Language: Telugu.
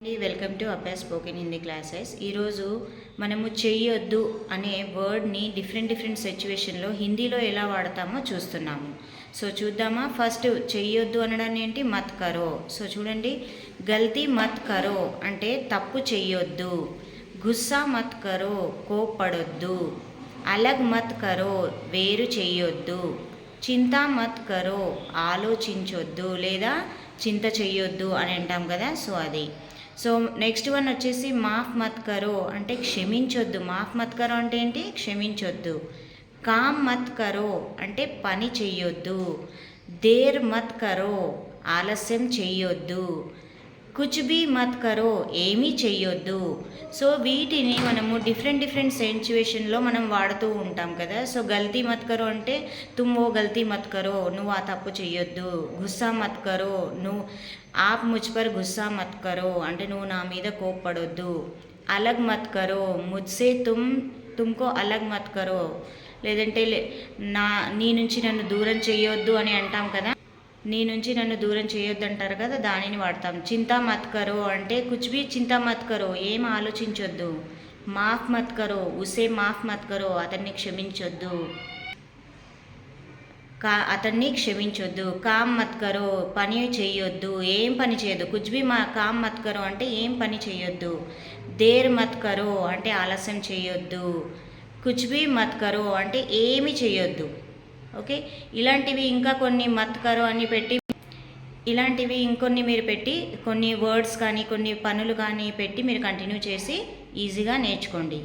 వెల్కమ్ టు అప్పా స్పోకెన్ హిందీ క్లాసెస్. ఈరోజు మనము చెయ్యొద్దు అనే వర్డ్ని డిఫరెంట్ సిచ్యువేషన్లో హిందీలో ఎలా వాడతామో చూస్తున్నాము. సో చూద్దామా. ఫస్ట్ చెయ్యొద్దు అనడాన్ని ఏంటి, మత్ కరో. సో చూడండి, గల్తీ మత్ కరో అంటే తప్పు చెయ్యొద్దు. గుస్సా మత్ కరో కోప్పడొద్దు. అలగ్ మత్ కరో వేరు చెయ్యొద్దు. చింతా మత్ కరో ఆలోచించొద్దు లేదా చింత చెయ్యొద్దు అని అంటాం కదా, సో అది. సో నెక్స్ట్ వన్ వచ్చేసి మాఫ్ మత్ కరో అంటే క్షమించొద్దు. మాఫ్ మత్ కరో అంటే ఏంటి, క్షమించొద్దు. కామ్ మత్ కరో అంటే పని చెయ్యొద్దు. దేర్ మత్ కరో ఆలస్యం చెయ్యొద్దు. కుచ్ భీ మత్ కరో ఏమీ చెయ్యొద్దు. సో వీటిని మనము డిఫరెంట్ సిచ్యువేషన్లో మనం వాడుతూ ఉంటాం కదా. సో గల్తీ మత్ కరో అంటే తుమ్ ఓ గల్తీ మత్ కరో, నువ్వు ఆ తప్పు చెయ్యొద్దు. గుస్సా మత్ కరో, నువ్వు ఆప్ ముజ్ పర్ గుస్సా మత్ కరో అంటే నువ్వు నా మీద కోప్పడొద్దు. అలగ్ మత్ కరో ముజ్సే తుమ్కో అలగ్ మత్ కరో, లేదంటే నీ నుంచి నన్ను దూరం చేయొద్దు అని అంటాం కదా. నీ నుంచి నన్ను దూరం చేయొద్దు అంటారు కదా, దానిని వాడతాం. చింతా మత్ కరో అంటే కుచ్ భీ చింతా మత్ కరో ఏం ఆలోచించొద్దు. మాఫ్ మత్ కరో ఉసే మాఫ్ మత్ కరో అతన్ని క్షమించొద్దు. అతన్ని క్షమించొద్దు. కామ్ మత్ కరో పని చేయొద్దు, ఏం పని చేయొద్దు. కుచ్ భీ కామ్ మత్ కరో అంటే ఏం పని చేయొద్దు. దేర్ మత్ కరో అంటే ఆలస్యం చేయొద్దు. కుచ్ భీ మత్ కరో అంటే ఏమి చేయొద్దు. ఓకే, ఇలాంటివి ఇంకా కొన్ని మత్ కరో అని పెట్టి, ఇలాంటివి ఇంకొన్ని మీరు పెట్టి కొన్ని వర్డ్స్ కానీ కొన్ని పనులు కానీ పెట్టి మీరు కంటిన్యూ చేసి ఈజీగా నేర్చుకోండి.